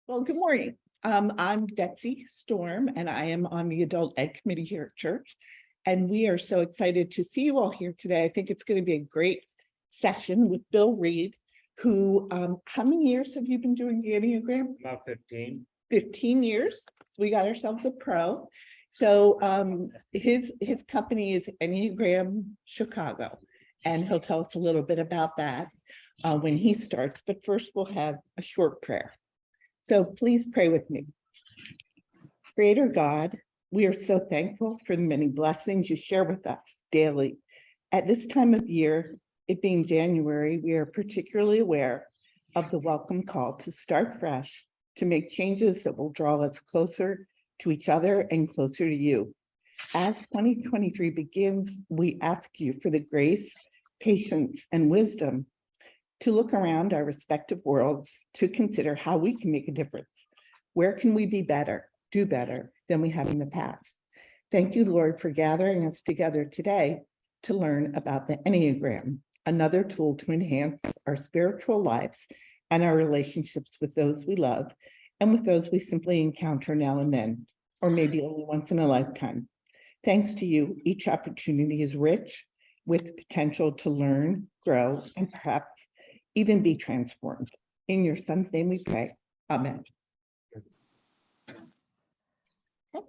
Well, good morning. I'm Betsy Storm, and I am on the Adult Ed Committee here at church. And we are so excited to see you all here today. I think it's going to be a great session with Bill Reed, who, how many years have you been doing the Enneagram? About 15. 15 years. So we got ourselves a pro. So his company is Enneagram Chicago, and he'll tell us a little bit about that when he starts. But first, we'll have a short prayer. So please pray with me. Creator God, we are so thankful for the many blessings you share with us daily. At this time of year, it being January, we are particularly aware of the welcome call to start fresh, to make changes that will draw us closer to each other and closer to you. As 2023 begins, we ask you for the grace, patience, and wisdom to look around our respective worlds, to consider how we can make a difference. Where can we be better, do better than we have in the past? Thank you, Lord, for gathering us together today to learn about the Enneagram, another tool to enhance our spiritual lives and our relationships with those we love and with those we simply encounter now and then, or maybe only once in a lifetime. Thanks to you, each opportunity is rich with potential to learn, grow, and perhaps even be transformed. In your son's name we pray. Amen. Good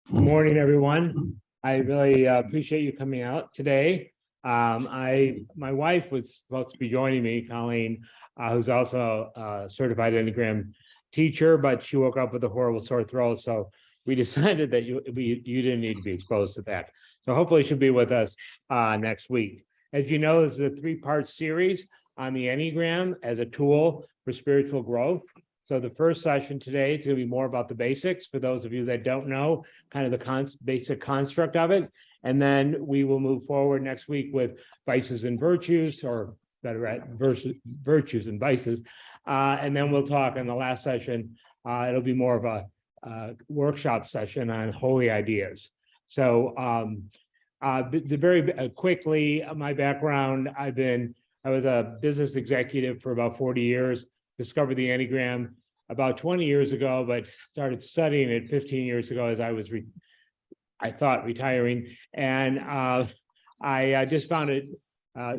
morning, everyone. I really appreciate you coming out today. My wife was supposed to be joining me, Colleen, who's also a certified Enneagram teacher, but she woke up with a horrible sore throat. So we decided that you didn't need to be exposed to that. So hopefully she'll be with us next week. As you know, this is a 3-part series on the Enneagram as a tool for spiritual growth. So the first session today is going to be more about the basics for those of you that don't know, kind of the basic construct of it. And then we will move forward next week with vices and virtues, or better at virtues and vices. And then we'll talk in the last session. It'll be more of a workshop session on holy ideas. So very quickly, my background, I was a business executive for about 40 years, discovered the Enneagram about 20 years ago, but started studying it 15 years ago as I was, I thought, retiring. And I just found it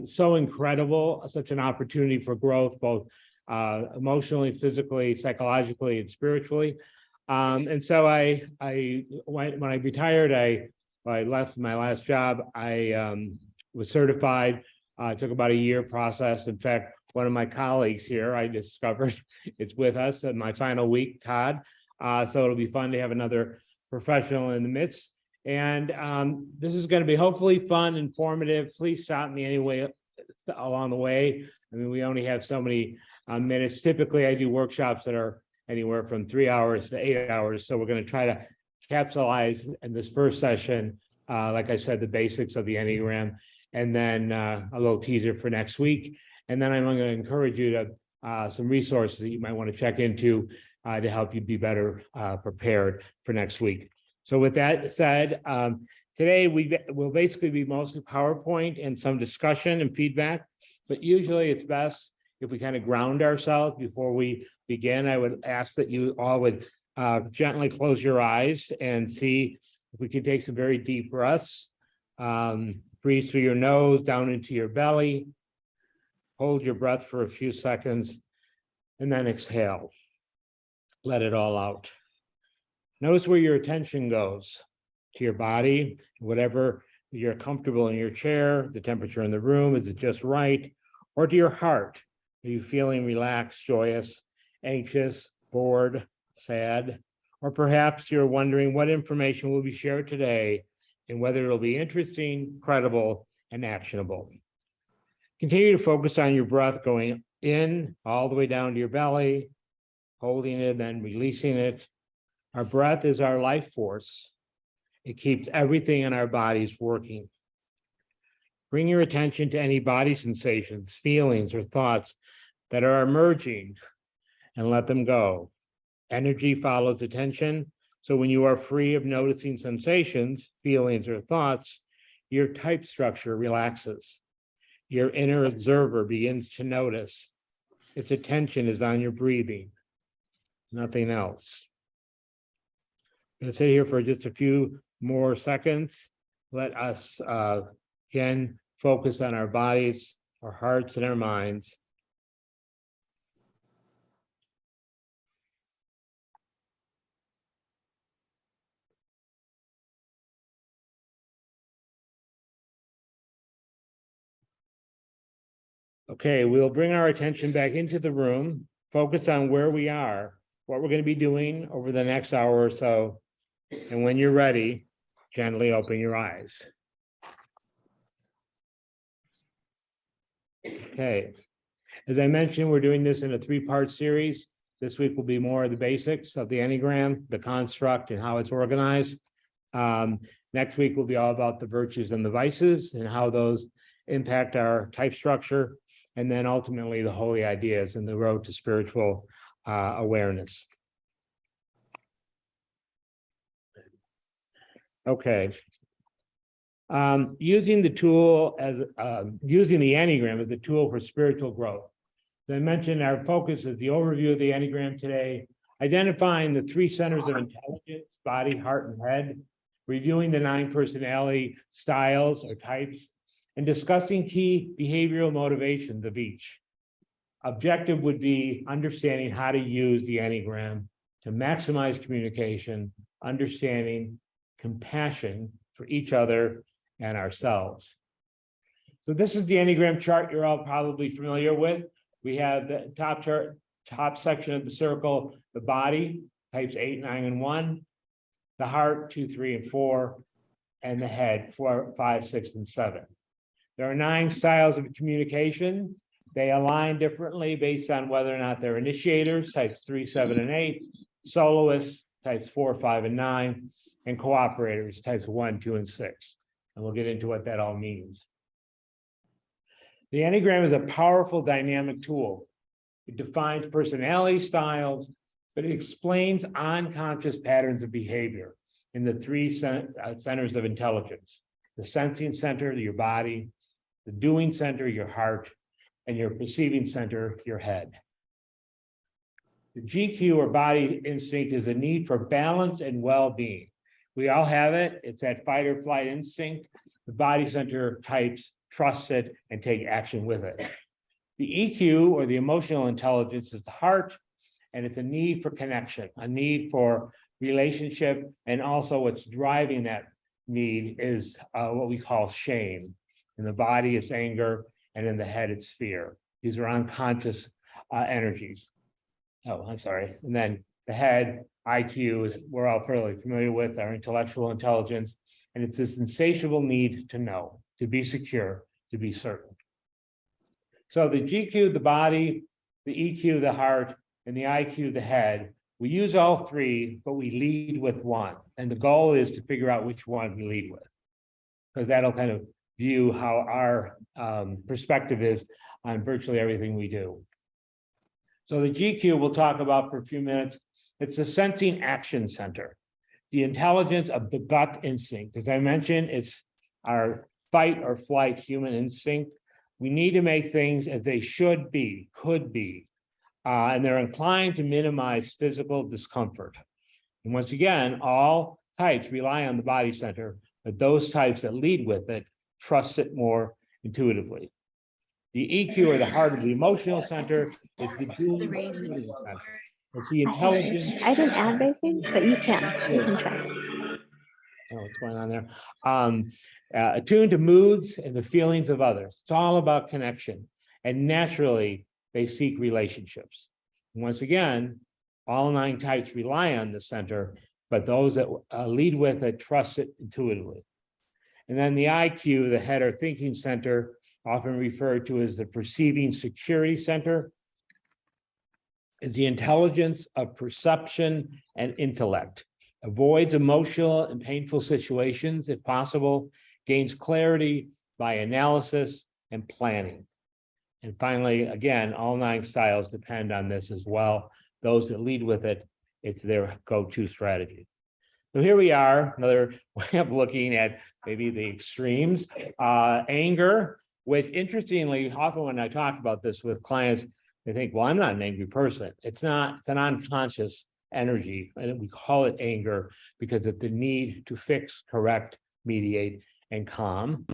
so incredible, such an opportunity for growth, both emotionally, physically, psychologically, and spiritually. And so when I retired, I left my last job. I was certified. It took about a year process. In fact, one of my colleagues here, I discovered it's with us in my final week, Todd. So it'll be fun to have another professional in the midst. And this is going to be hopefully fun, informative. Please stop me anyway along the way. I mean, we only have so many minutes. Typically, I do workshops that are anywhere from 3 hours to 8 hours. So we're going to try to capsulize in this first session, like I said, the basics of the Enneagram, and then a little teaser for next week. And then I'm going to encourage you to some resources that you might want to check into to help you be better prepared for next week. So with that said, today we will basically be mostly PowerPoint and some discussion and feedback, but usually it's best if we kind of ground ourselves before we begin. I would ask that you all would gently close your eyes and see if we could take some very deep breaths. Breathe through your nose down into your belly. Hold your breath for a few seconds and then exhale. Let it all out. Notice where your attention goes, to your body, whatever you're comfortable in your chair, the temperature in the room, is it just right? Or to your heart, are you feeling relaxed, joyous, anxious, bored, sad? Or perhaps you're wondering what information will be shared today and whether it'll be interesting, credible, and actionable. Continue to focus on your breath going in all the way down to your belly, holding it, then releasing it. Our breath is our life force. It keeps everything in our bodies working. Bring your attention to any body sensations, feelings, or thoughts that are emerging and let them go. Energy follows attention. So when you are free of noticing sensations, feelings, or thoughts, your type structure relaxes. Your inner observer begins to notice. Its attention is on your breathing, nothing else. I'm going to sit here for just a few more seconds. Let us again focus on our bodies, our hearts, and our minds. Okay, we'll bring our attention back into the room, focus on where we are, what we're going to be doing over the next hour or so. And when you're ready, gently open your eyes. Okay, as I mentioned, we're doing this in a three-part series. This week will be more of the basics of the Enneagram, the construct, and how it's organized. Next week will be all about the virtues and the vices and how those impact our type structure, and then ultimately the holy ideas and the road to spiritual awareness. Okay. Using the tool as using the Enneagram as a tool for spiritual growth. As I mentioned, our focus is the overview of the Enneagram today, identifying the three centers of intelligence: body, heart, and head, reviewing the 9 personality styles or types, and discussing key behavioral motivations of each. Objective would be understanding how to use the Enneagram to maximize communication, understanding, compassion for each other and ourselves. So this is the Enneagram chart you're all probably familiar with. We have the top chart, top section of the circle, the body, types 8, 9, and 1, the heart, 2, 3, and 4, and the head, 4, 5, 6, and 7. There are 9 styles of communication. They align differently based on whether or not they're initiators, types 3, 7, and 8, soloists, types 4, 5, and 9, and cooperators, types 1, 2, and 6. And we'll get into what that all means. The Enneagram is a powerful dynamic tool. It defines personality styles, but it explains unconscious patterns of behavior in the 3 centers of intelligence: the sensing center, your body, the doing center, your heart, and your perceiving center, your head. The GQ, or body instinct, is a need for balance and well-being. We all have it. It's that fight or flight instinct. The body center types trust it and take action with it. The EQ, or the emotional intelligence, is the heart, and it's a need for connection, a need for relationship, and also what's driving that need is what we call shame. In the body, it's anger, and in the head, it's fear. These are unconscious energies. Oh, I'm sorry. And then the head, IQ, is we're all fairly familiar with, our intellectual intelligence, and it's this insatiable need to know, to be secure, to be certain. So the GQ, the body, the EQ, the heart, and the IQ, the head, we use all 3, but we lead with one. And the goal is to figure out which one we lead with, because that'll kind of view how our perspective is on virtually everything we do. So the GQ we'll talk about for a few minutes. It's the sensing action center, the intelligence of the gut instinct. As I mentioned, it's our fight or flight human instinct. We need to make things as they should be, could be, and they're inclined to minimize physical discomfort. And once again, all types rely on the body center, but those types that lead with it trust it more intuitively. The EQ, or the heart of the emotional center, is the doing center. It's the intelligence. I didn't add those things, but you can try. Oh, what's going on there? Attuned to moods and the feelings of others. It's all about connection. And naturally, they seek relationships. And once again, all 9 types rely on the center, but those that lead with it trust it intuitively. And then the IQ, the head or thinking center, often referred to as the perceiving security center, is the intelligence of perception and intellect. Avoids emotional and painful situations if possible, gains clarity by analysis and planning. And finally, again, all 9 styles depend on this as well. Those that lead with it, it's their go-to strategy. So here we are, another way of looking at maybe the extremes. Anger, which interestingly, often when I talk about this with clients, they think, well, I'm not an angry person. It's not, it's an unconscious energy, and we call it anger because of the need to fix, correct, mediate, and calm.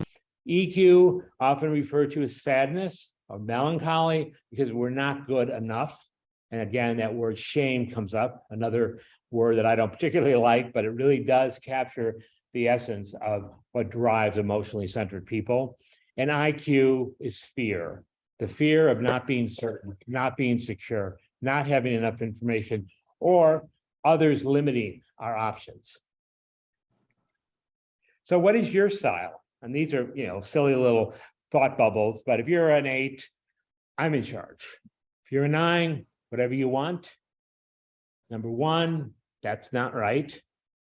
EQ, often referred to as sadness or melancholy, because we're not good enough. And again, that word shame comes up, another word that I don't particularly like, but it really does capture the essence of what drives emotionally centered people. And IQ is fear, the fear of not being certain, not being secure, not having enough information, or others limiting our options. So what is your style? And these are, silly little thought bubbles, but if you're an 8, I'm in charge. If you're a 9, whatever you want. Number 1, that's not right.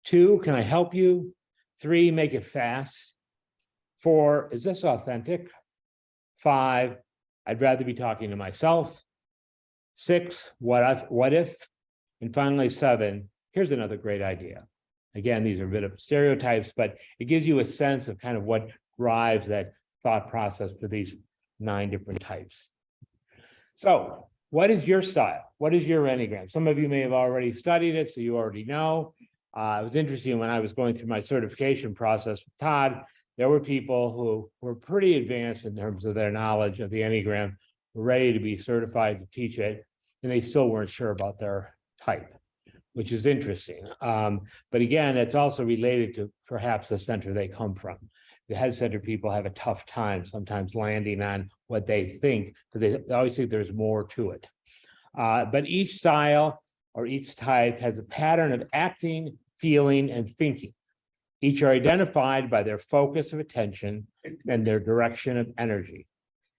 2, can I help you? 3, make it fast. 4, is this authentic? 5, I'd rather be talking to myself. 6, what if? And finally, 7, here's another great idea. Again, these are a bit of stereotypes, but it gives you a sense of kind of what drives that thought process for these 9 different types. So what is your style? What is your Enneagram? Some of you may have already studied it, so you already know. It was interesting when I was going through my certification process with Todd, there were people who were pretty advanced in terms of their knowledge of the Enneagram, ready to be certified to teach it, and they still weren't sure about their type, which is interesting. But again, it's also related to perhaps the center they come from. The head center people have a tough time sometimes landing on what they think, because they always think there's more to it. But each style or each type has a pattern of acting, feeling, and thinking. Each are identified by their focus of attention and their direction of energy.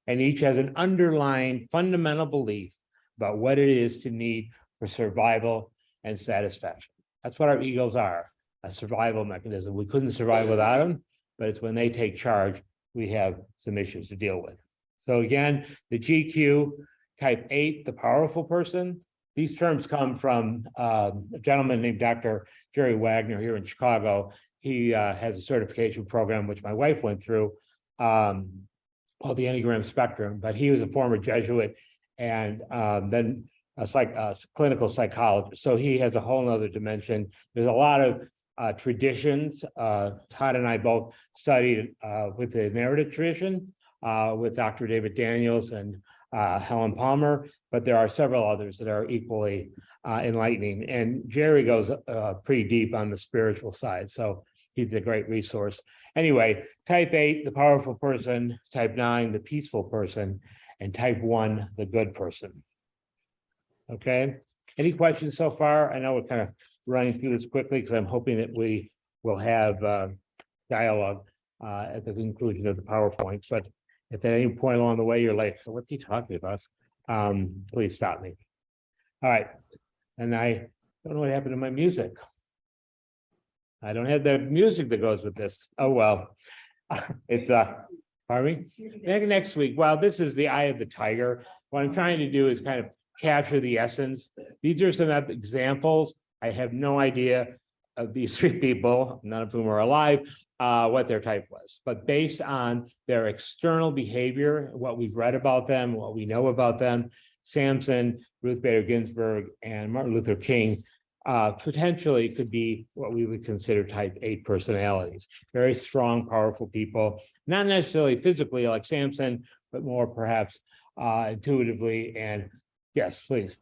And each has an underlying fundamental belief about what it is to need for survival and satisfaction. That's what our egos are, a survival mechanism. We couldn't survive without them, but it's when they take charge, we have some issues to deal with. So again, the GQ, type 8, the powerful person. These terms come from a gentleman named Dr. Jerry Wagner here in Chicago. He has a certification program, which my wife went through, called the Enneagram Spectrum, but he was a former Jesuit and then a clinical psychologist. So he has a whole nother dimension. There's a lot of traditions. Todd and I both studied with the narrative tradition with Dr. David Daniels and Helen Palmer, but there are several others that are equally enlightening. And Jerry goes pretty deep on the spiritual side, so he's a great resource. Anyway, type 8, the powerful person, type 9, the peaceful person, and type 1, the good person. Okay, any questions so far? I know we're kind of running through this quickly because I'm hoping that we will have dialogue at the conclusion of the PowerPoint, but if at any point along the way you're like, what's he talking about? Please stop me. All right, and I don't know what happened to my music. I don't have the music that goes with this. Oh, well, it's pardon me? Next week. Well, this is the eye of the tiger. What I'm trying to do is kind of capture the essence. These are some examples. I have no idea of these 3 people, none of whom are alive, what their type was. But based on their external behavior, what we've read about them, what we know about them, Samson, Ruth Bader Ginsburg, and Martin Luther King potentially could be what we would consider type 8 personalities. Very strong, powerful people, not necessarily physically like Samson, but more perhaps intuitively. And yes, please.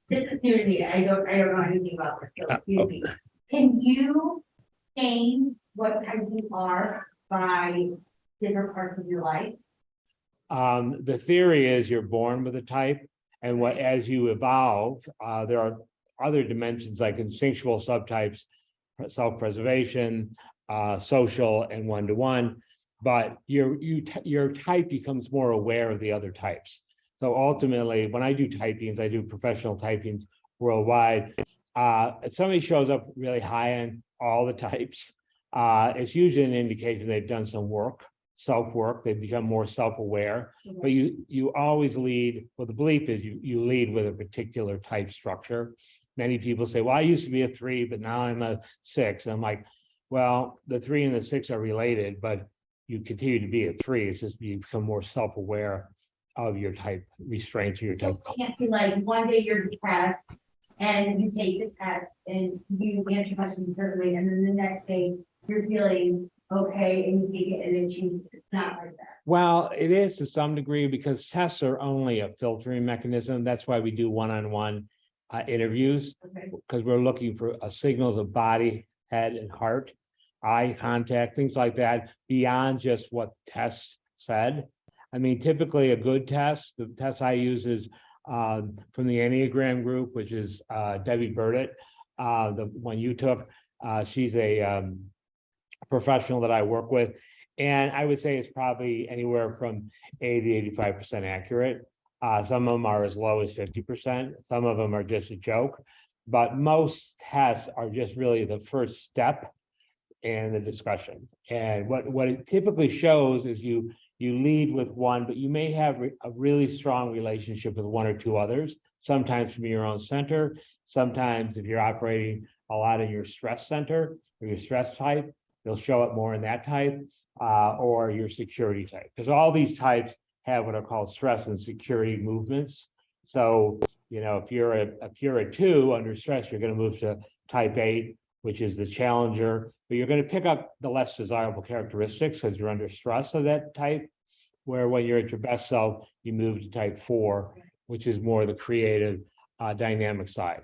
This is new to me. I don't know anything about this. So excuse me. Can you change what type you are by different parts of your life? The theory is you're born with a type, and as you evolve, there are other dimensions like instinctual subtypes, self-preservation, social, and one-to-one. But your type becomes more aware of the other types. So ultimately, when I do typings, I do professional typings worldwide. If somebody shows up really high in all the types, it's usually an indication they've done some work, self-work, they've become more self-aware, but you always lead, well, the belief is you lead with a particular type structure. Many people say, well, I used to be a 3, but now I'm a 6. And I'm like, well, the 3 and the 6 are related, but you continue to be a 3. It's just you become more self-aware of your type restraints or your type. So it can't be like one day you're depressed and you take the test and you answer questions perfectly, and then the next day you're feeling okay and you take it and it changes. It's not like that. Well, it is to some degree because tests are only a filtering mechanism. That's why we do one-on-one interviews, Okay. because we're looking for signals of body, head, and heart, eye contact, things like that, beyond just what the test said. I mean, typically a good test, the test I use is from the Enneagram group, which is Debbie Burdett, the one you took. She's a professional that I work with. And I would say it's probably anywhere from 80 to 85% accurate. Some of them are as low as 50%. Some of them are just a joke. But most tests are just really the first step in the discussion. And what it typically shows is you lead with one, but you may have a really strong relationship with one or two others, sometimes from your own center. Sometimes if you're operating a lot in your stress center or your stress type, you'll show up more in that type or your security type, because all these types have what are called stress and security movements. So, you know, if you're a 2 under stress, you're going to move to type 8, which is the challenger, but you're going to pick up the less desirable characteristics because you're under stress of that type. Where when you're at your best self, you move to type 4, which is more the creative, dynamic side.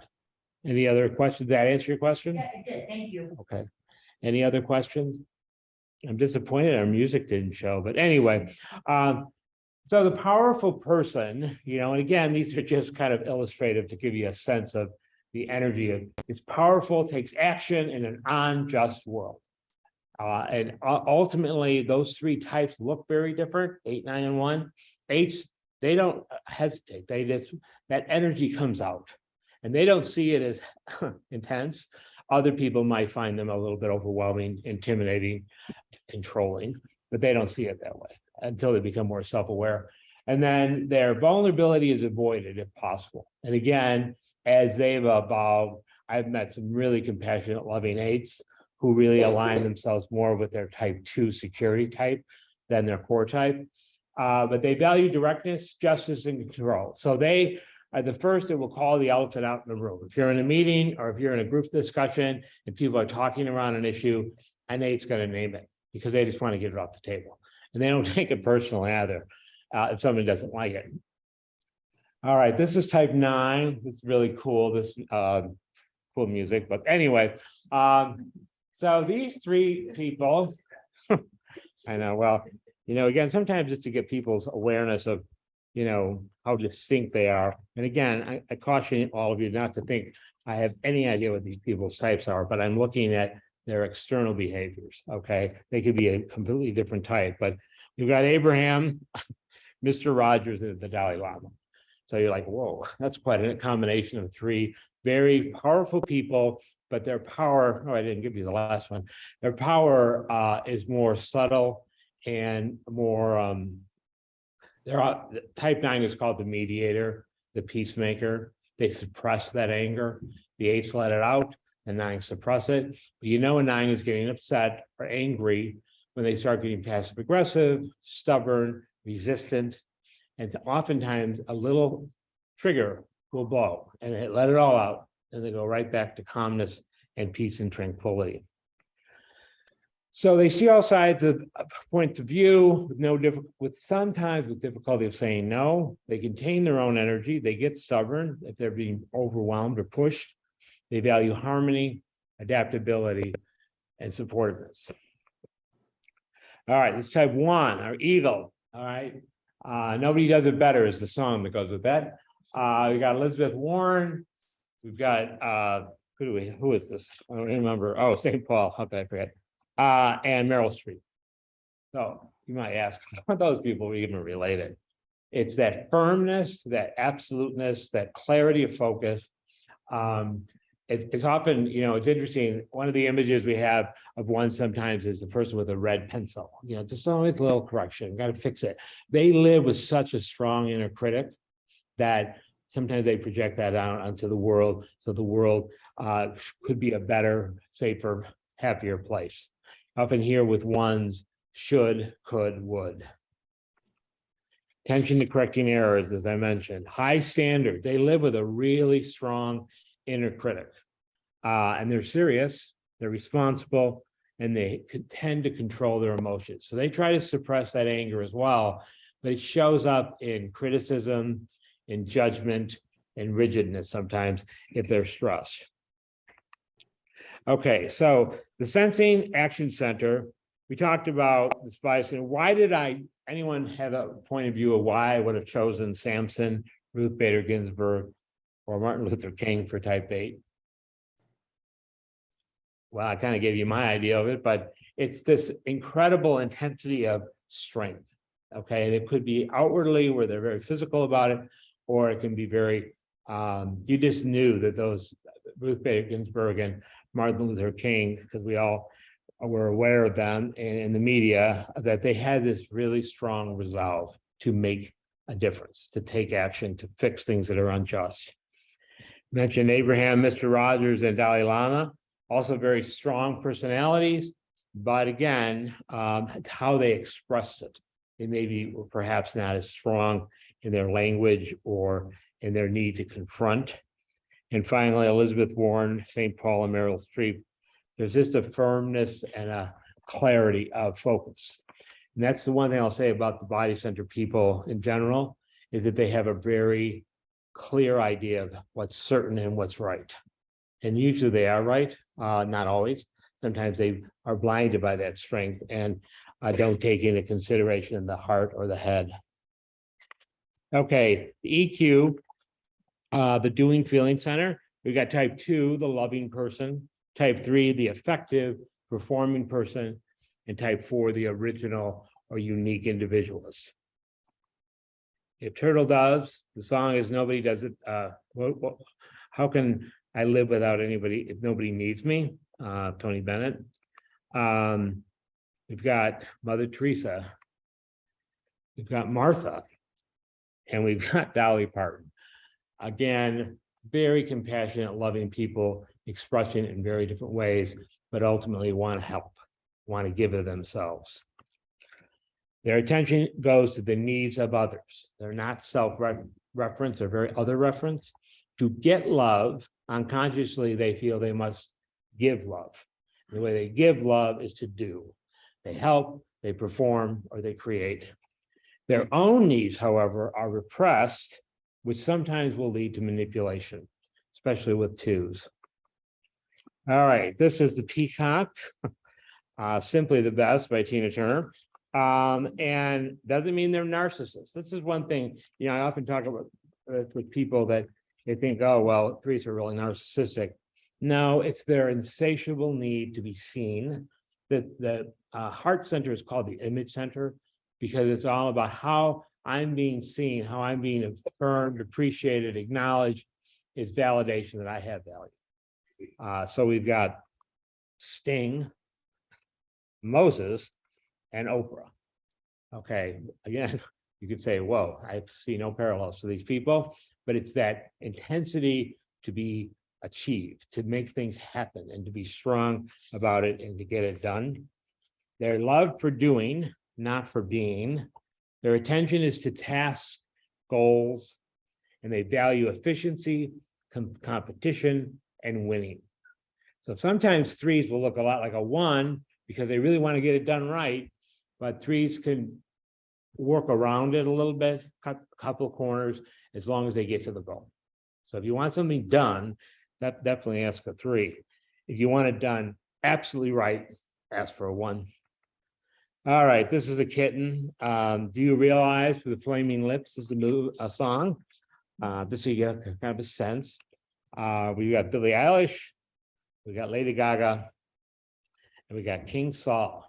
Any other questions? Did that answer your question? Yeah, it did. Thank you. Okay. Any other questions? I'm disappointed our music didn't show, but anyway. So the powerful person, you know, and again, these are just kind of illustrative to give you a sense of the energy of it's powerful, takes action in an unjust world. And ultimately, those 3 types look very different, 8, 9, and 1. 8s, they don't hesitate. They just, that energy comes out and they don't see it as intense. Other people might find them a little bit overwhelming, intimidating, controlling, but they don't see it that way until they become more self-aware. And then their vulnerability is avoided if possible. And again, as they've evolved, I've met some really compassionate, loving 8s who really align themselves more with their type 2 security type than their core type. But they value directness, justice, and control. So they are the first that will call the elephant out in the room. If you're in a meeting or if you're in a group discussion and people are talking around an issue, an 8's going to name it because they just want to get it off the table. And they don't take it personally either if someone doesn't like it. All right, this is type 9. It's really cool, this cool music. But anyway, so these 3 people, I know, well, you know, again, sometimes it's to get people's awareness of, you know, how distinct they are. And again, I caution all of you not to think I have any idea what these people's types are, but I'm looking at their external behaviors, okay? They could be a completely different type, but you've got Abraham, Mr. Rogers, and the Dalai Lama. So you're like, whoa, that's quite a combination of 3 very powerful people, but their power, oh, I didn't give you the last one. Their power is more subtle and more, type 9 is called the mediator, the peacemaker. They suppress that anger. The 8s let it out, the 9s suppress it. But you know a 9 is getting upset or angry when they start getting passive aggressive, stubborn, resistant, and oftentimes a little trigger will blow and they let it all out and they go right back to calmness and peace and tranquility. So they see all sides of point of view with sometimes with difficulty of saying no. They contain their own energy. They get stubborn if they're being overwhelmed or pushed. They value harmony, adaptability, and supportiveness. All right, this type 1, our eagle. All right, nobody does it better is the song that goes with that. We got Elizabeth Warren. We've got who is this? I don't remember. Oh, St. Paul. How could I forget? And Meryl Streep. So you might ask, how are those people even related? It's that firmness, that absoluteness, that clarity of focus. It's often, you know, it's interesting. One of the images we have of one sometimes is the person with a red pencil, you know, just always a little correction, got to fix it. They live with such a strong inner critic that sometimes they project that out onto the world. So the world could be a better, safer, happier place. Often here with ones should, could, would. Attention to correcting errors, as I mentioned, high standards. They live with a really strong inner critic. And they're serious, they're responsible, and they tend to control their emotions. So they try to suppress that anger as well, but it shows up in criticism, in judgment, and rigidness sometimes if they're stressed. Okay, so the Sensing Action Center, we talked about this bias, and why did anyone have a point of view of why I would have chosen Samson, Ruth Bader Ginsburg, or Martin Luther King for type 8? Well, I kind of gave you my idea of it, but it's this incredible intensity of strength. Okay, and it could be outwardly where they're very physical about it, or it can be very, you just knew that those Ruth Bader Ginsburg and Martin Luther King, because we all were aware of them in the media, that they had this really strong resolve to make a difference, to take action, to fix things that are unjust. Mentioned Abraham, Mr. Rogers, and Dalai Lama, also very strong personalities, but again, how they expressed it. They maybe were perhaps not as strong in their language or in their need to confront. And finally, Elizabeth Warren, St. Paul, and Meryl Streep. There's just a firmness and a clarity of focus. And that's the one thing I'll say about the body center people in general, is that they have a very clear idea of what's certain and what's right. And usually they are right, not always. Sometimes they are blinded by that strength and don't take into consideration the heart or the head. Okay, the EQ, the doing feeling center. We got type 2, the loving person, type 3, the effective performing person, and type 4, the original or unique individualist. If Turtle Doves, the song is Nobody Does It. How can I live without anybody if nobody needs me? Tony Bennett. We've got Mother Teresa. We've got Martha. And we've got Dolly Parton. Again, very compassionate, loving people, expressing it in very different ways, but ultimately want to help, want to give of themselves. Their attention goes to the needs of others. They're not self-reference, they're very other reference. To get love, unconsciously, they feel they must give love. The way they give love is to do. They help, they perform, or they create. Their own needs, however, are repressed, which sometimes will lead to manipulation, especially with 2s. All right, this is the Peacock, Simply the Best by Tina Turner. And doesn't mean they're narcissists. This is one thing, I often talk about with people that they think, oh, well, 3s are really narcissistic. No, it's their insatiable need to be seen. The heart center is called the image center because it's all about how I'm being seen, how I'm being affirmed, appreciated, acknowledged. Is validation that I have value. So we've got Sting, Moses, and Oprah. Okay, again, you could say, whoa, I see no parallels to these people, but it's that intensity to be achieved, to make things happen and to be strong about it and to get it done. Their love for doing, not for being. Their attention is to tasks, goals, and they value efficiency, competition, and winning. So sometimes 3s will look a lot like a 1 because they really want to get it done right, but 3s can work around it a little bit, cut a couple corners, as long as they get to the goal. So if you want something done, definitely ask a 3. If you want it done absolutely right, ask for a 1. All right, this is a Kitten. Do you realize for the Flaming Lips is a song? Just so you get kind of a sense. We got Billie Eilish, we got Lady Gaga, and we got King Saul.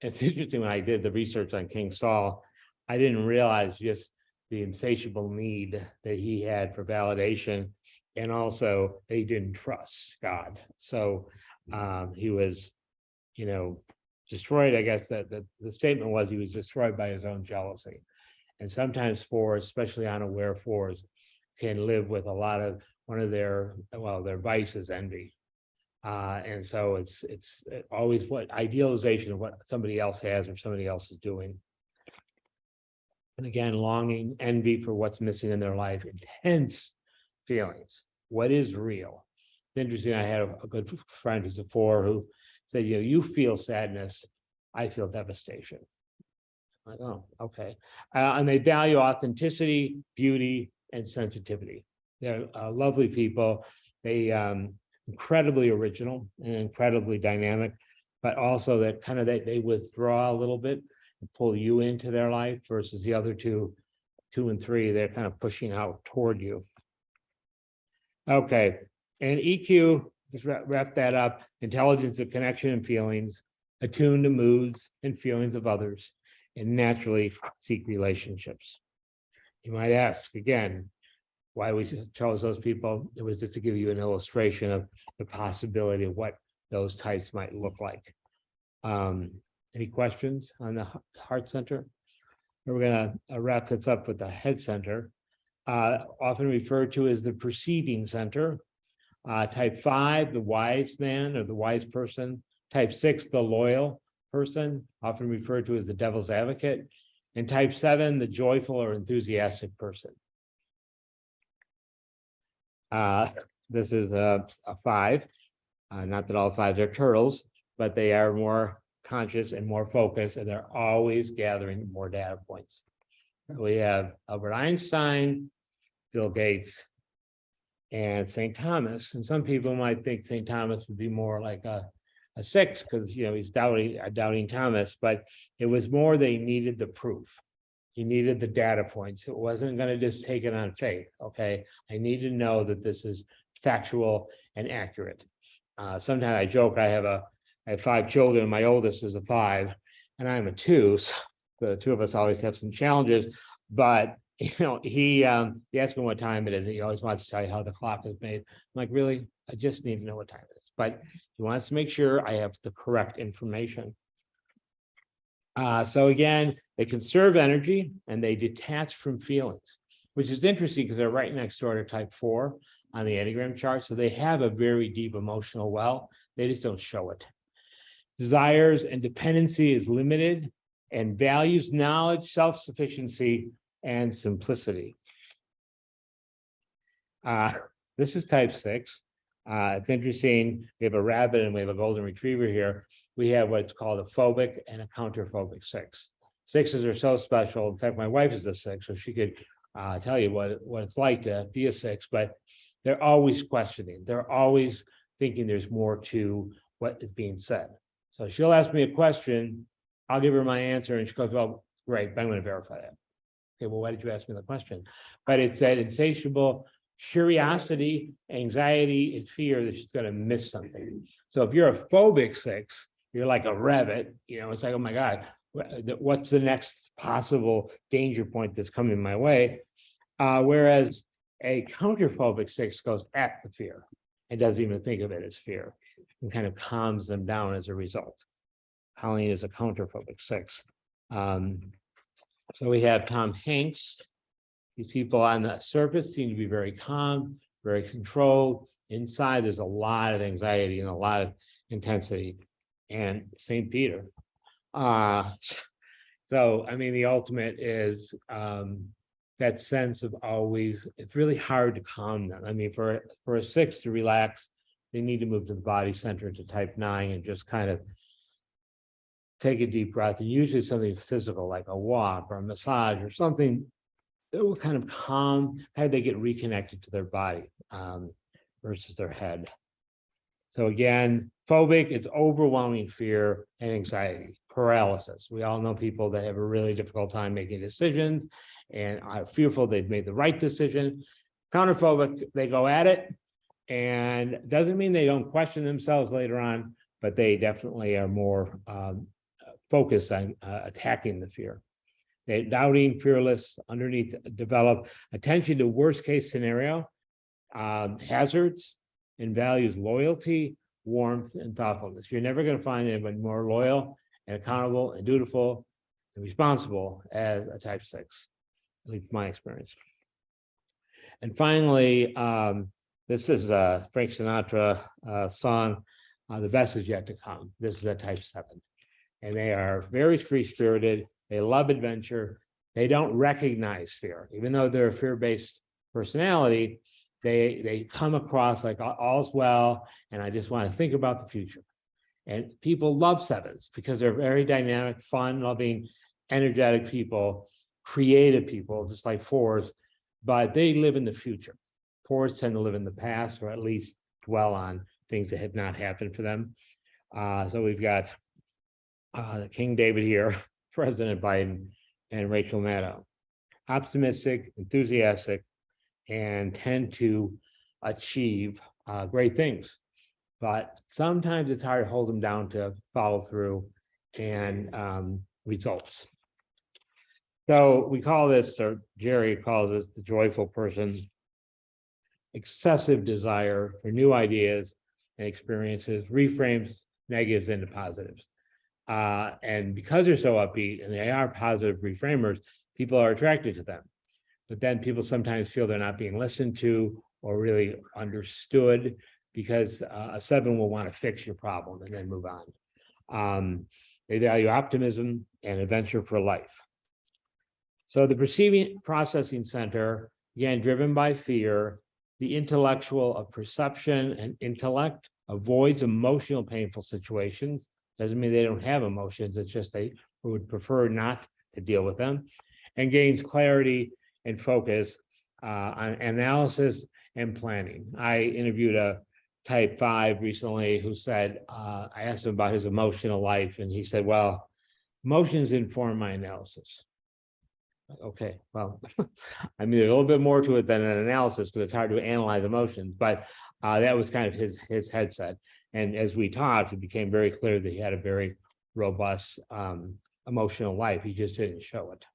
It's interesting when I did the research on King Saul, I didn't realize just the insatiable need that he had for validation and also that he didn't trust God. So he was, destroyed. I guess that the statement was he was destroyed by his own jealousy. And sometimes 4s, especially unaware 4s, can live with a lot of their vice is envy. And so it's always what idealization of what somebody else has or somebody else is doing. And again, longing, envy for what's missing in their life, intense feelings. What is real? It's interesting. I had a good friend who's a 4 who said, you feel sadness, I feel devastation. I'm like, oh, okay. And they value authenticity, beauty, and sensitivity. They're lovely people. They incredibly original and incredibly dynamic, but also that kind of they withdraw a little bit and pull you into their life versus the other 2 and 3, they're kind of pushing out toward you. Okay, and EQ, just wrap that up, intelligence of connection and feelings, attuned to moods and feelings of others, and naturally seek relationships. You might ask again, why we chose those people. It was just to give you an illustration of the possibility of what those types might look like. Any questions on the heart center? We're going to wrap this up with the head center, often referred to as the perceiving center. Type 5, the wise man or the wise person. Type 6, the loyal person, often referred to as the devil's advocate. And type 7, the joyful or enthusiastic person. This is a 5. Not that all 5s are turtles, but they are more conscious and more focused, and they're always gathering more data points. We have Albert Einstein, Bill Gates, and St. Thomas. And some people might think St. Thomas would be more like a 6 because he's doubting Thomas, but it was more they needed the proof. He needed the data points. It wasn't going to just take it on faith. Okay, I need to know that this is factual and accurate. Sometimes I joke I have 5 children. My oldest is a 5, and I'm a 2. So the 2 of us always have some challenges. But he asked me what time it is. He always wants to tell you how the clock is made. I'm like, really? I just need to know what time it is. But he wants to make sure I have the correct information. So again, they conserve energy and they detach from feelings, which is interesting because they're right next door to type 4 on the Enneagram chart. So they have a very deep emotional well. They just don't show it. Desires and dependency is limited and values knowledge, self-sufficiency, and simplicity. This is type 6. It's interesting. We have a rabbit and we have a golden retriever here. We have what's called a phobic and a counterphobic 6. 6s are so special. In fact, my wife is a 6, so she could tell you what it's like to be a 6, but they're always questioning. They're always thinking there's more to what is being said. So she'll ask me a question, I'll give her my answer, and she goes, well, great, but I'm going to verify that. Okay, well, why did you ask me the question? But it's that insatiable curiosity, anxiety, and fear that she's going to miss something. So if you're a phobic 6, you're like a rabbit, it's like, oh my God, what's the next possible danger point that's coming my way? Whereas a counterphobic 6 goes at the fear and doesn't even think of it as fear and kind of calms them down as a result. Colleen is a counterphobic 6. So we have Tom Hanks. These people on the surface seem to be very calm, very controlled. Inside, there's a lot of anxiety and a lot of intensity. And St. Peter. So, I mean, the ultimate is that sense of always, it's really hard to calm them. I mean, for a 6 to relax, they need to move to the body center to type 9 and just kind of take a deep breath. And usually something physical like a walk or a massage or something that will kind of calm, how they get reconnected to their body versus their head. So again, phobic, it's overwhelming fear and anxiety, paralysis. We all know people that have a really difficult time making decisions and are fearful they've made the right decision. Counterphobic, they go at it, and it doesn't mean they don't question themselves later on, but they definitely are more focused on attacking the fear. They doubting, fearless, underneath, develop attention to worst case scenario, hazards, and values loyalty, warmth, and thoughtfulness. You're never going to find anyone more loyal and accountable and dutiful and responsible as a type 6, at least my experience. And finally, this is a Frank Sinatra song, The Best Is Yet to Come. This is a type 7. And they are very free-spirited. They love adventure. They don't recognize fear, even though they're a fear-based personality. They come across like all's well, and I just want to think about the future. And people love sevens because they're very dynamic, fun, loving, energetic people, creative people, just like fours, but they live in the future. Fours tend to live in the past, or at least dwell on things that have not happened for them. So we've got King David here, President Biden, and Rachel Maddow. Optimistic, enthusiastic, and tend to achieve great things. But sometimes it's hard to hold them down to follow through and results. So we call this, or Jerry calls this, the joyful person's excessive desire for new ideas and experiences reframes negatives into positives. And because they're so upbeat and they are positive reframers, people are attracted to them. But then people sometimes feel they're not being listened to or really understood, because a seven will want to fix your problem and then move on. They value optimism and adventure for life. So the perceiving processing center, again, driven by fear, the intellectual of perception and intellect, avoids emotional painful situations. Doesn't mean they don't have emotions, it's just they would prefer not to deal with them, and gains clarity and focus on analysis and planning. I interviewed a type 5 recently who said, I asked him about his emotional life, and he said, well, emotions inform my analysis. Okay, well, I mean, there's a little bit more to it than an analysis, because it's hard to analyze emotions, but that was kind of his headset. And as we talked, it became very clear that he had a very robust emotional life. He just didn't show it.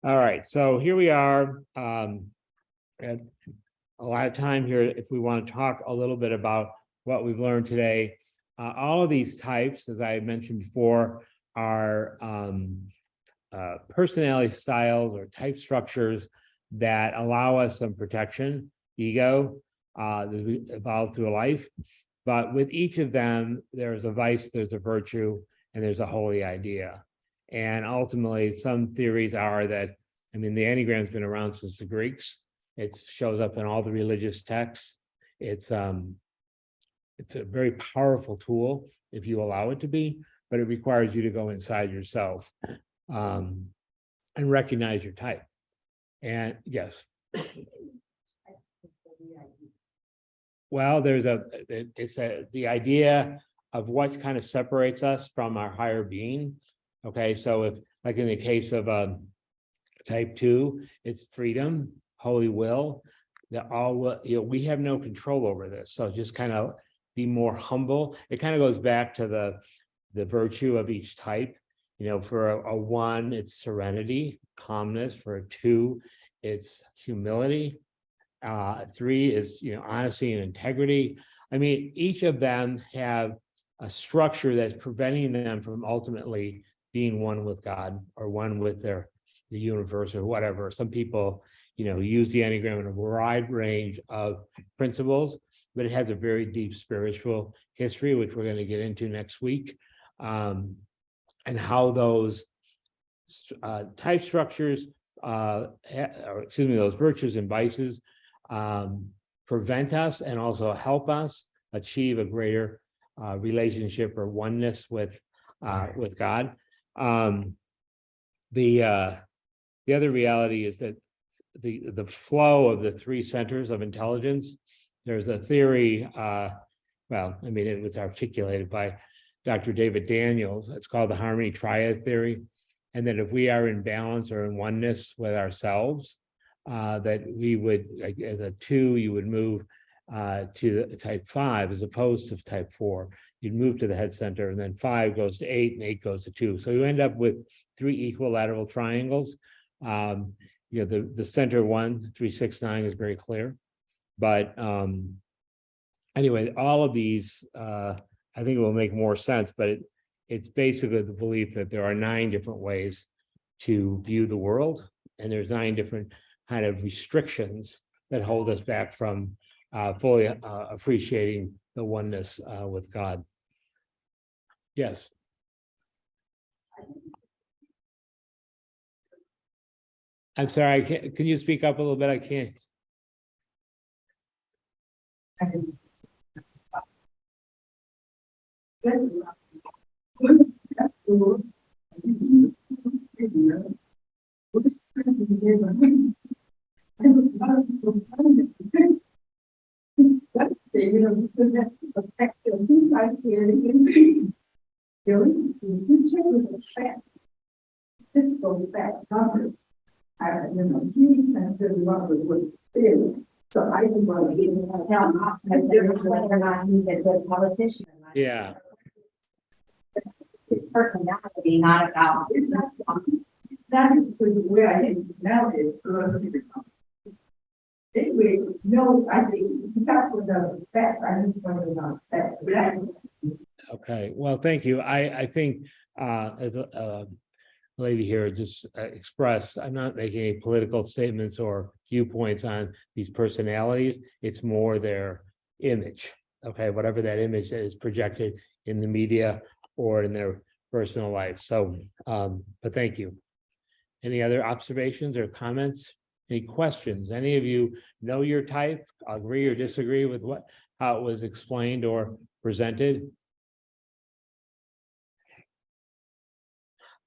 All right, so here we are. And a lot of time here, if we want to talk a little bit about what we've learned today. All of these types, as I mentioned before, are personality styles or type structures that allow us some protection, ego, that we evolve through life. But with each of them, there's a vice, there's a virtue, and there's a holy idea. And ultimately, some theories are that, I mean, the Enneagram's been around since the Greeks. It shows up in all the religious texts. It's a very powerful tool if you allow it to be, but it requires you to go inside yourself and recognize your type. And yes. Well, the idea of what kind of separates us from our higher being. Okay, so if, like in the case of type 2, it's freedom, holy will, that all will, we have no control over this. So just kind of be more humble. It kind of goes back to the virtue of each type. For a 1, it's serenity, calmness. For a 2, it's humility. 3 is, honesty and integrity. I mean, each of them have a structure that's preventing them from ultimately being one with God or one with the universe or whatever. Some people, use the Enneagram in a wide range of principles, but it has a very deep spiritual history, which we're going to get into next week. And how those type structures, those virtues and vices prevent us and also help us achieve a greater relationship or oneness with God. The other reality is that the flow of the 3 centers of intelligence, there's a theory, it was articulated by Dr. David Daniels. It's called the Harmony Triad Theory. And that if we are in balance or in oneness with ourselves, that we would, like as a 2, you would move to type 5 as opposed to type 4. You'd move to the head center, and then 5 goes to 8 and 8 goes to 2. So you end up with 3 equilateral triangles. The center 1, 3, 6, 9 is very clear. But anyway, all of these, I think it will make more sense, but it's basically the belief that there are 9 different ways to view the world, and there's 9 different kind of restrictions that hold us back from fully appreciating the oneness with God. Yes. I'm sorry, I can't, can you speak up a little bit? I can't. So I just want to tell him whether or not he's a good politician. Yeah, His personality, not about. That is the way I think now is. Anyway, no, I think that's what the fact, I just wanted to that. okay, well, thank you. I think as a lady here just expressed, I'm not making any political statements or viewpoints on these personalities. It's more their image, okay, whatever that image that is projected in the media or in their personal life. So, but thank you. Any other observations or comments? Any questions? Any of you know your type, agree or disagree with how it was explained or presented?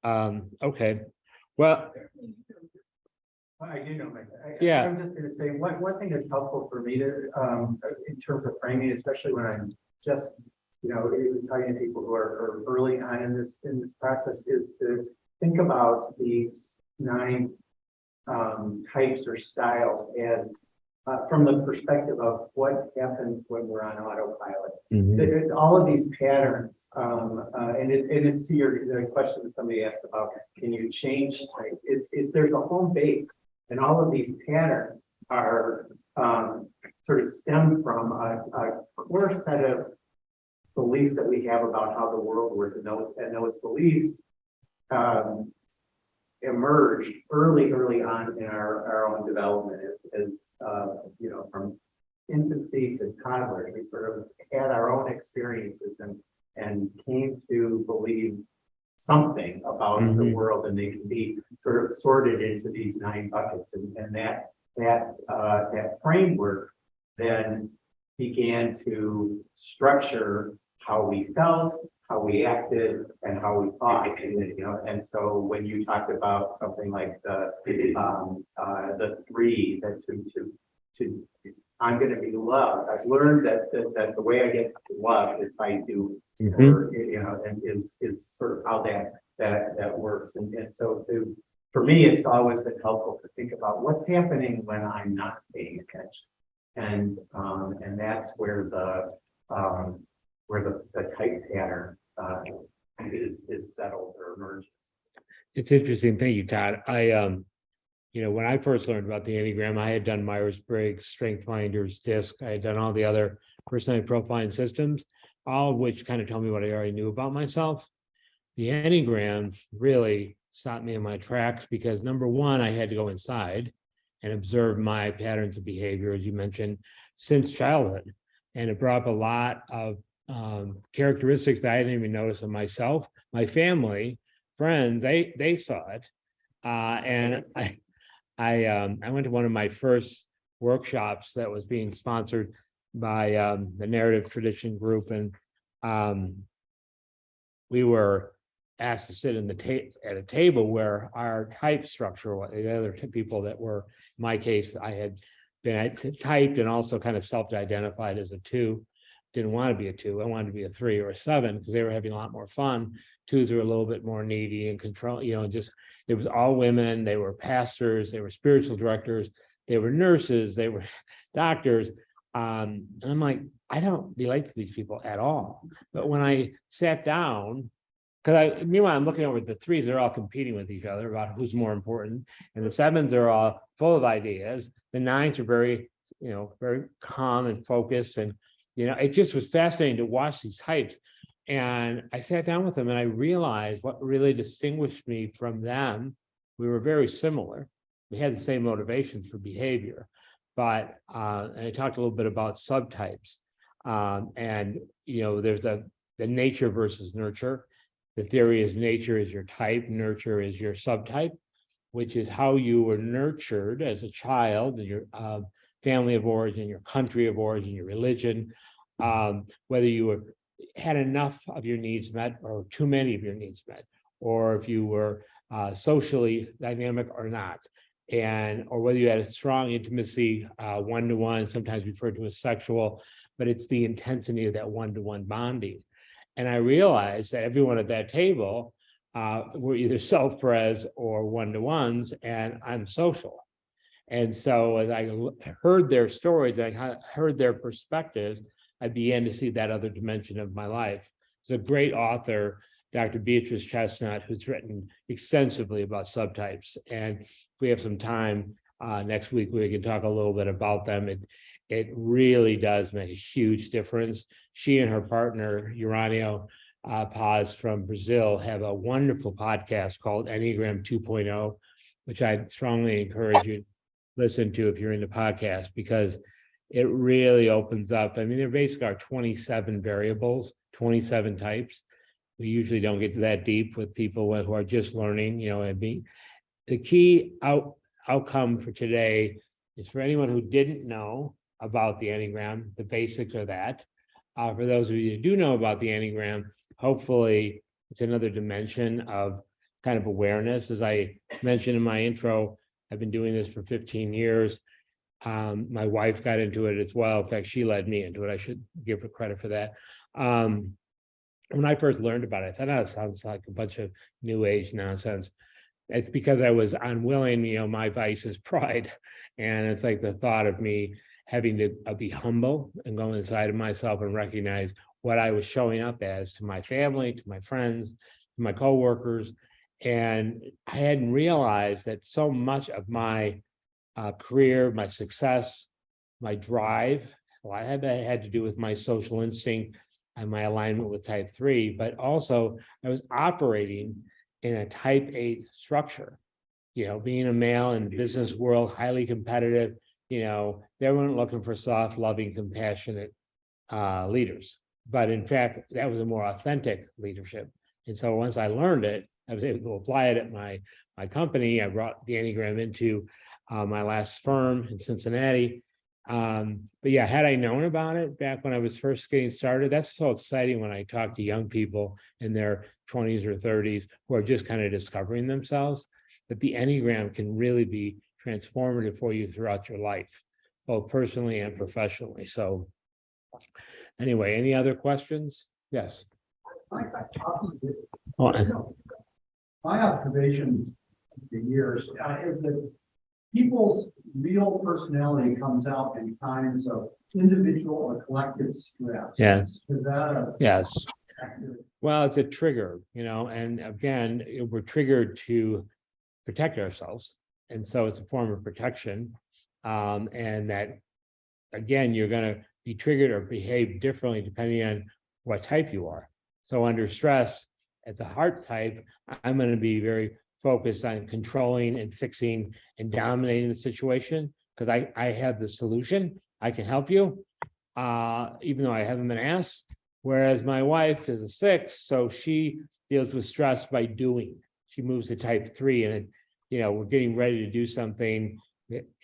Okay, well, I do know, Yeah. I'm just gonna say, one thing that's helpful for me to, in terms of framing, especially when I'm just, talking to people who are early on in this process, is to think about these 9 types or styles as from the perspective of what happens when we're on autopilot. All of these patterns, and it's to the question that somebody asked about, can you change type? There's a home base, and all of these patterns are sort of stem from a core set of beliefs that we have about how the world works, and those beliefs emerged early on in our own development as from infancy to toddler. We sort of had our own experiences and came to believe something about the world, and they can be sort of sorted into these 9 buckets, and that framework then began to structure how we felt, how we acted, and how we thought. And so when you talked about something like the 3, that to I'm going to be loved. I've learned that the way I get loved is by do, or and is sort of how that works. And so for me, it's always been helpful to think about what's happening when I'm not paying attention, and that's where the type pattern is settled or emerges. It's interesting. Thank you, Todd. When I first learned about the Enneagram, I had done Myers-Briggs, Strength Finders, DISC. I had done all the other personality profiling systems, all of which kind of tell me what I already knew about myself. The Enneagram really stopped me in my tracks because, number one, I had to go inside and observe my patterns of behavior, as you mentioned, since childhood. And it brought up a lot of characteristics that I didn't even notice in myself. My family, friends, they saw it. And I went to one of my first workshops that was being sponsored by the Narrative Tradition Group, and we were asked to sit at a table where our type structure was. The other people that were, in my case, I had been typed and also kind of self-identified as a 2. Didn't want to be a 2. I wanted to be a 3 or a 7 because they were having a lot more fun. 2s are a little bit more needy and control, just it was all women. They were pastors, they were spiritual directors, they were nurses, they were doctors. And I'm like, I don't relate to these people at all. But when I sat down, meanwhile, I'm looking over at the 3s, they're all competing with each other about who's more important. And the 7s are all full of ideas. The 9s are very, very calm and focused. And, it just was fascinating to watch these types. And I sat down with them and I realized what really distinguished me from them. We were very similar. We had the same motivations for behavior, but and I talked a little bit about subtypes. And there's the nature versus nurture. The theory is nature is your type, nurture is your subtype. which is how you were nurtured as a child, and your family of origin, your country of origin, your religion, whether you had enough of your needs met or too many of your needs met, or if you were socially dynamic or not, or whether you had a strong intimacy, one-to-one, sometimes referred to as sexual, but it's the intensity of that one-to-one bonding. And I realized that everyone at that table were either self-pres or one-to-ones, and I'm social. And so as I heard their stories, I heard their perspectives, I began to see that other dimension of my life. There's a great author, Dr. Beatrice Chestnut, who's written extensively about subtypes. And if we have some time next week, we can talk a little bit about them. It really does make a huge difference. She and her partner, Uranio Paz from Brazil, have a wonderful podcast called Enneagram 2.0, which I strongly encourage you to listen to if you're into podcasts, because it really opens up. I mean, there basically are 27 variables, 27 types. We usually don't get to that deep with people who are just learning, and the key outcome for today is for anyone who didn't know about the Enneagram, the basics are that. For those of you who do know about the Enneagram, hopefully it's another dimension of kind of awareness. As I mentioned in my intro, I've been doing this for 15 years. My wife got into it as well. In fact, she led me into it. I should give her credit for that. When I first learned about it, I thought, it sounds like a bunch of new age nonsense. It's because I was unwilling, my vice is pride. And it's like the thought of me having to be humble and go inside of myself and recognize what I was showing up as to my family, to my friends, to my coworkers. And I hadn't realized that so much of my career, my success, my drive, a lot of that had to do with my social instinct and my alignment with type 3, but also I was operating in a type 8 structure. Being a male in the business world, highly competitive, they weren't looking for soft, loving, compassionate leaders. But in fact, that was a more authentic leadership. And so once I learned it, I was able to apply it at my company. I brought the Enneagram into my last firm in Cincinnati. But yeah, had I known about it back when I was first getting started, that's so exciting when I talk to young people in their 20s or 30s who are just kind of discovering themselves, that the Enneagram can really be transformative for you throughout your life, both personally and professionally. So anyway, any other questions? Yes. My observation of the years is that people's real personality comes out in times of individual or collective stress. Yes. Is that Yes. accurate? Well, it's a trigger, and again, we're triggered to protect ourselves. And so it's a form of protection. And that, again, you're going to be triggered or behave differently depending on what type you are. So under stress, as a heart type, I'm going to be very focused on controlling and fixing and dominating the situation because I have the solution. I can help you, even though I haven't been asked. Whereas my wife is a 6, so she deals with stress by doing. She moves to type 3, and we're getting ready to do something,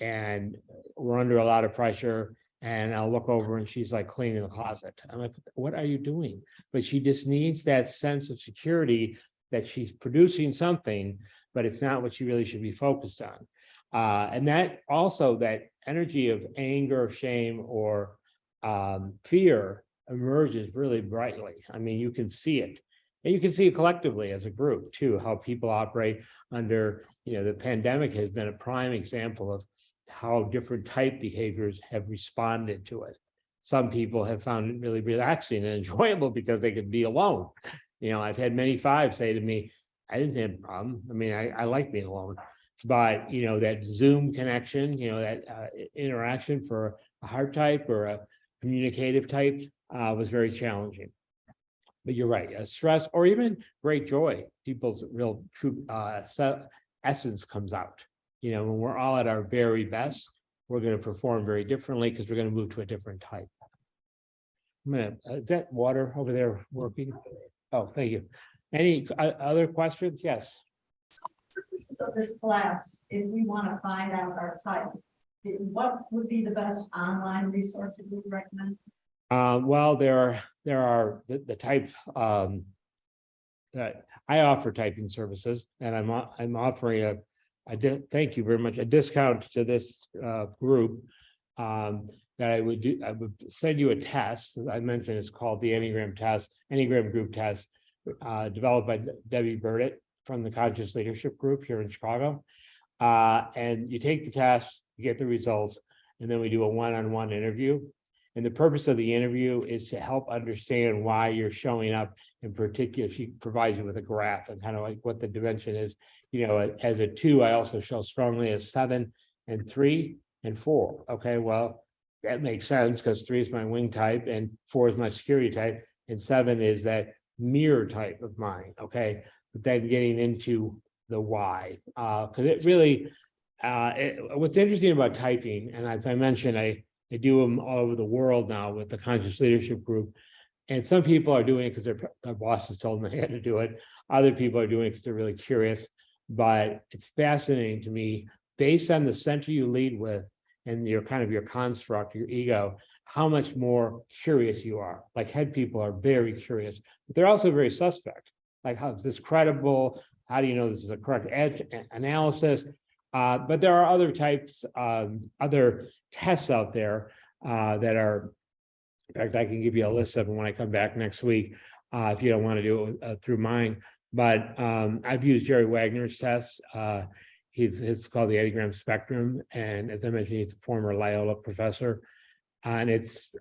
and we're under a lot of pressure. And I'll look over, and she's like cleaning the closet. I'm like, "What are you doing?" But she just needs that sense of security that she's producing something, but it's not what she really should be focused on. And that also, that energy of anger, shame, or fear emerges really brightly. I mean, you can see it. And you can see it collectively as a group too, how people operate under, the pandemic has been a prime example of how different type behaviors have responded to it. Some people have found it really relaxing and enjoyable because they could be alone. I've had many 5s say to me, I didn't have a problem. I mean, I like being alone. But, that Zoom connection, that interaction for a heart type or a communicative type was very challenging. But you're right, stress or even great joy, people's real true essence comes out. When we're all at our very best, we're going to perform very differently because we're going to move to a different type. Is that water over there working? Oh, thank you. Any other questions? Yes. purposes of this class, if we want to find out our type, what would be the best online resource that you would recommend? Well, there are the type, that I offer typing services, and I'm offering thank you very much, a discount to this group. That I would send you a test. I mentioned it's called the Enneagram test, Enneagram group test, developed by Debbie Burdett from the Conscious Leadership Group here in Chicago. And you take the test, you get the results, and then we do a one-on-one interview. And the purpose of the interview is to help understand why you're showing up in particular. She provides you with a graph and kind of like what the dimension is. You know, as a 2, I also show strongly as 7 and 3 and 4. Okay, well, that makes sense because 3 is my wing type and 4 is my security type, and 7 is that mirror type of mine. Okay, but then getting into the why, because it really, what's interesting about typing, and as I mentioned, I do them all over the world now with the Conscious Leadership Group. And some people are doing it because their bosses told them they had to do it. Other people are doing it because they're really curious. But it's fascinating to me, based on the center you lead with and your kind of your construct, your ego, how much more curious you are. Like head people are very curious, but they're also very suspect. Like, how is this credible? How do you know this is a correct analysis? But there are other types, other tests out there that are, in fact, I can give you a list of them when I come back next week, if you don't want to do it through mine. But I've used Jerry Wagner's test. It's called the Enneagram Spectrum. And as I mentioned, he's a former Loyola professor. And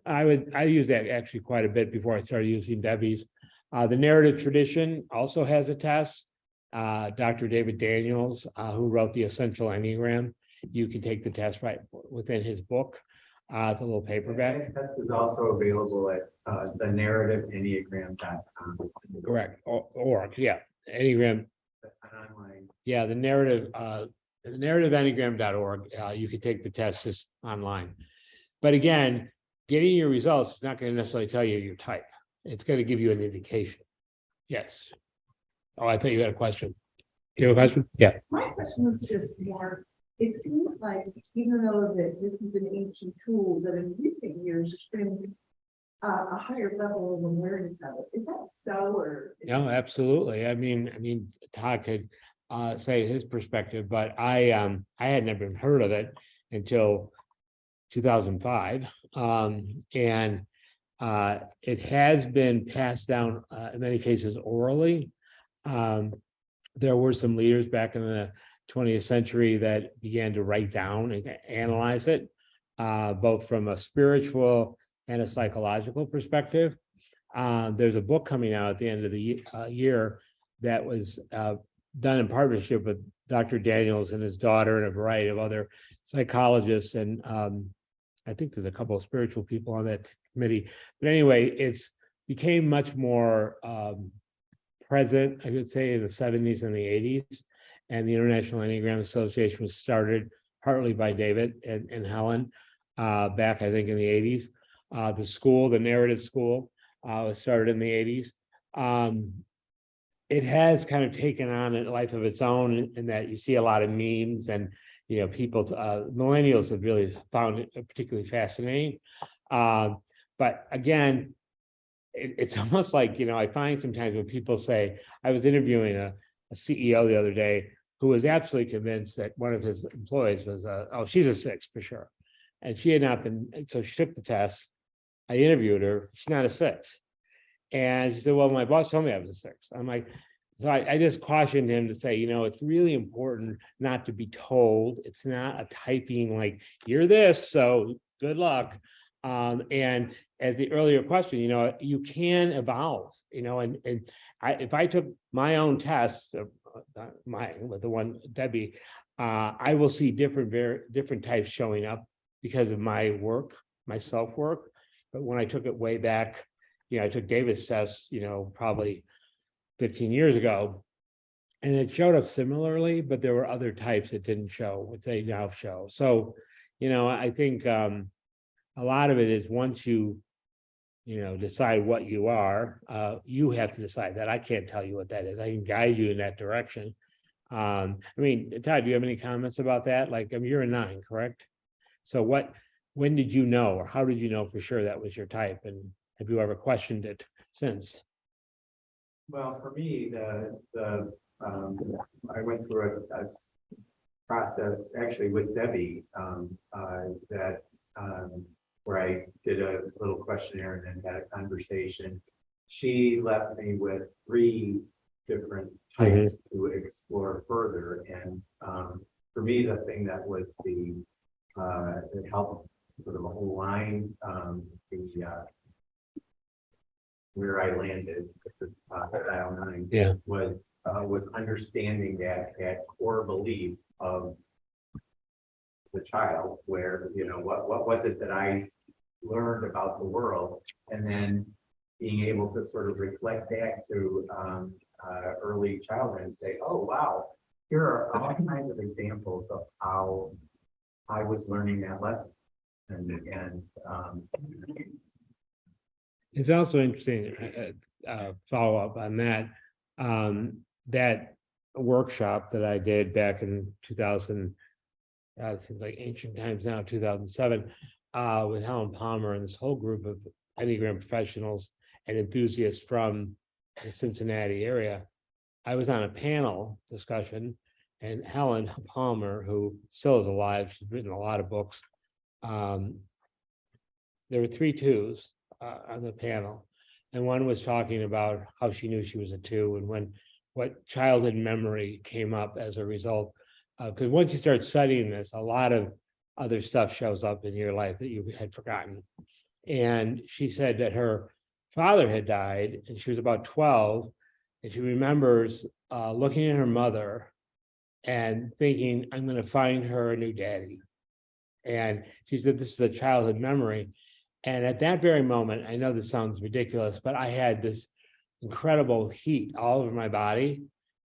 I use that actually quite a bit before I started using Debbie's. The narrative tradition also has a test. Dr. David Daniels, who wrote the Essential Enneagram, you can take the test right within his book. It's a little paperback. That test is also available at the narrative Enneagram.com. Correct. Org, yeah. Enneagram. Online. Yeah, the narrative Enneagram.org. You can take the test just online. But again, getting your results is not going to necessarily tell you your type. It's going to give you an indication. Yes. Oh, I thought you had a question. You have a question? Yeah. My question was just more, it seems like even though that this is an ancient tool, that in recent years there's been a higher level of awareness of it. Is that so, or? No, absolutely. I mean, Todd could say his perspective, but I had never heard of it until 2005. And it has been passed down in many cases orally. There were some leaders back in the 20th century that began to write down and analyze it, both from a spiritual and a psychological perspective. There's a book coming out at the end of the year that was done in partnership with Dr. Daniels and his daughter and a variety of other psychologists. And I think there's a couple of spiritual people on that committee. But anyway, it's became much more present, I would say, in the 70s and the 80s. And the International Enneagram Association was started partly by David and Helen back, I think, in the 80s. The school, the narrative school, was started in the 80s. It has kind of taken on a life of its own in that you see a lot of memes and, you know, people, millennials have really found it particularly fascinating. But again, it's almost like, you know, I find sometimes when people say, I was interviewing a CEO the other day who was absolutely convinced that one of his employees was, oh, she's a 6 for sure. And she had not been, so she took the test. I interviewed her, she's not a 6. And she said, well, my boss told me I was a 6. I'm like, so I just cautioned him to say, you know, it's really important not to be told. It's not a typing like, you're this, so good luck. And as the earlier question, you know, you can evolve, you know, and if I took my own tests, with the one Debbie, I will see different types showing up because of my work, my self-work. But when I took it way back, you know, I took David's test, you know, probably 15 years ago, and it showed up similarly, but there were other types that didn't show, which they now show. So, you know, I think a lot of it is once you know, decide what you are, you have to decide that. I can't tell you what that is. I can guide you in that direction. I mean, Todd, do you have any comments about that? Like, I mean, you're a 9, correct? So when did you know, or how did you know for sure that was your type? And have you ever questioned it since? Well, for me, I went through a process actually with Debbie, where I did a little questionnaire and then had a conversation. She left me with 3 different types to explore further. And for me, the thing that was it helped sort of align where I landed with the dial 9 was understanding that core belief of the child, where, you know, what was it that I learned about the world, and then being able to sort of reflect back to early childhood and say, oh, wow, here are all kinds of examples of how I was learning that lesson. And It's also interesting, follow up on that, that workshop that I did back in 2000, it seems like ancient times now, 2007, with Helen Palmer and this whole group of Enneagram professionals and enthusiasts from the Cincinnati area. I was on a panel discussion, and Helen Palmer, who still is alive, she's written a lot of books. There were 3 2s on the panel, and one was talking about how she knew she was a 2 and what childhood memory came up as a result. Because once you start studying this, a lot of other stuff shows up in your life that you had forgotten. And she said that her father had died, and she was about 12, and she remembers looking at her mother and thinking, I'm going to find her a new daddy. And she said, this is a childhood memory. And at that very moment, I know this sounds ridiculous, but I had this incredible heat all over my body.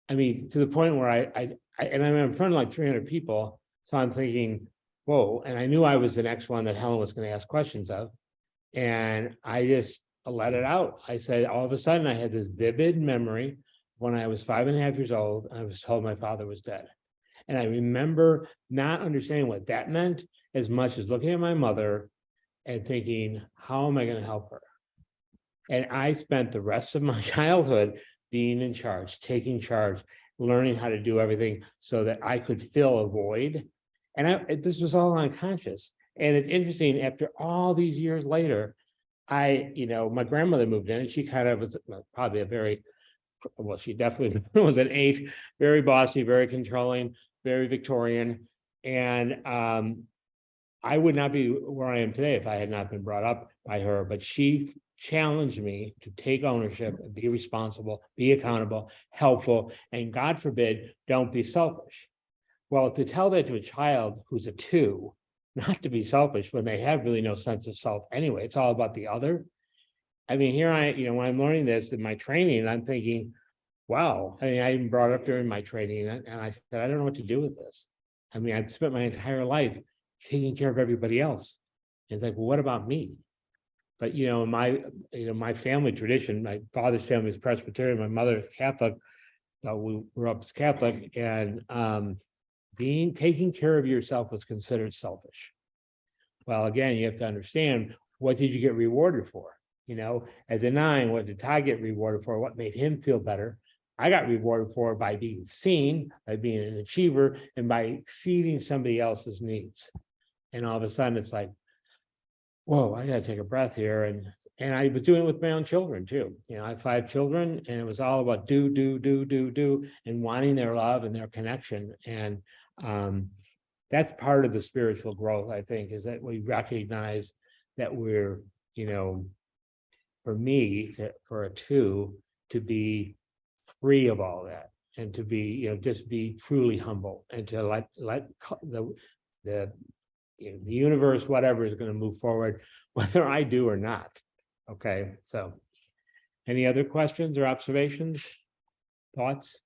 I mean, to the point where I'm in front of like 300 people. So I'm thinking, whoa. And I knew I was the next one that Helen was going to ask questions of. And I just let it out. I said, all of a sudden I had this vivid memory when I was 5.5 years old, and I was told my father was dead. And I remember not understanding what that meant as much as looking at my mother and thinking, how am I going to help her? And I spent the rest of my childhood being in charge, taking charge, learning how to do everything so that I could fill a void. And this was all unconscious. And it's interesting, after all these years later, my grandmother moved in, and she kind of was probably she definitely was an 8, very bossy, very controlling, very Victorian. And I would not be where I am today if I had not been brought up by her, but she challenged me to take ownership and be responsible, be accountable, helpful, and God forbid, don't be selfish. Well, to tell that to a child who's a 2, not to be selfish when they have really no sense of self anyway, it's all about the other. I mean, here when I'm learning this in my training, I'm thinking, wow, I mean, I even brought it up during my training, and I said, I don't know what to do with this. I mean, I've spent my entire life taking care of everybody else. And it's like, well, what about me? But my family tradition, my father's family is Presbyterian, my mother is Catholic. So we grew up as Catholic, and taking care of yourself was considered selfish. Well, again, you have to understand, what did you get rewarded for? As a 9, what did Todd get rewarded for? What made him feel better? I got rewarded for by being seen, by being an achiever, and by exceeding somebody else's needs. And all of a sudden it's like, whoa, I gotta take a breath here. And I was doing it with my own children too. I have 5 children, and it was all about do, and wanting their love and their connection. And that's part of the spiritual growth, I think, is that we recognize that we're, for me, for a 2, to be free of all that, and to be, just be truly humble, and to let the universe, whatever, is going to move forward, whether I do or not. Okay, so any other questions or observations, thoughts?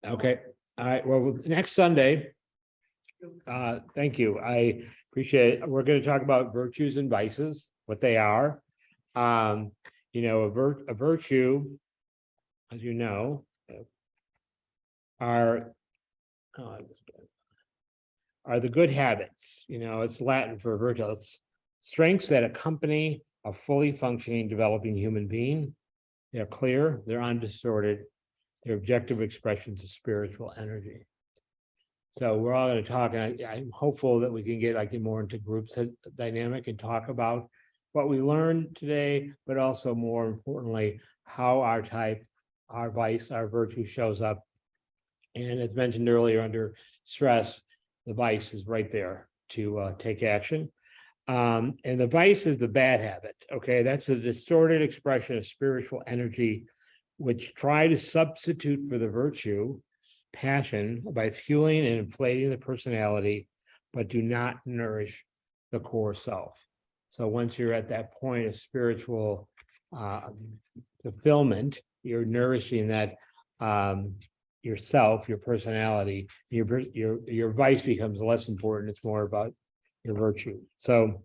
Okay, all right, well, next Sunday, thank you, I appreciate it. We're going to talk about virtues and vices, what they are. A virtue, as you know, are uh, are the good habits. It's Latin for virtue. It's strengths that accompany a fully functioning, developing human being. They're clear, they're undistorted, they're objective expressions of spiritual energy. So we're all going to talk, and I'm hopeful that we can get more into groups dynamic and talk about what we learned today, but also more importantly, how our type, our vice, our virtue shows up. And as mentioned earlier, under stress, the vice is right there to take action. And the vice is the bad habit. Okay, that's a distorted expression of spiritual energy, which try to substitute for the virtue, passion, by fueling and inflating the personality, but do not nourish the core self. So once you're at that point of spiritual fulfillment, you're nourishing that yourself, your personality, your vice becomes less important. It's more about your virtue. So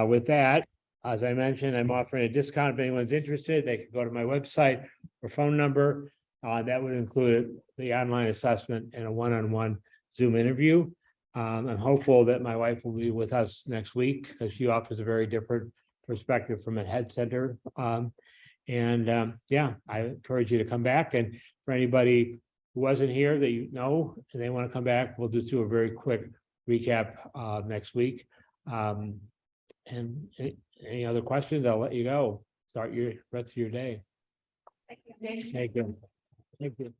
with that, as I mentioned, I'm offering a discount if anyone's interested. They can go to my website or phone number. That would include the online assessment and a one-on-one Zoom interview. I'm hopeful that my wife will be with us next week because she offers a very different perspective from a head center. Yeah, I encourage you to come back. And for anybody who wasn't here that and they want to come back, we'll just do a very quick recap next week. And any other questions, I'll let you go. Start your rest of your day. Thank you. Thank you. Thank you.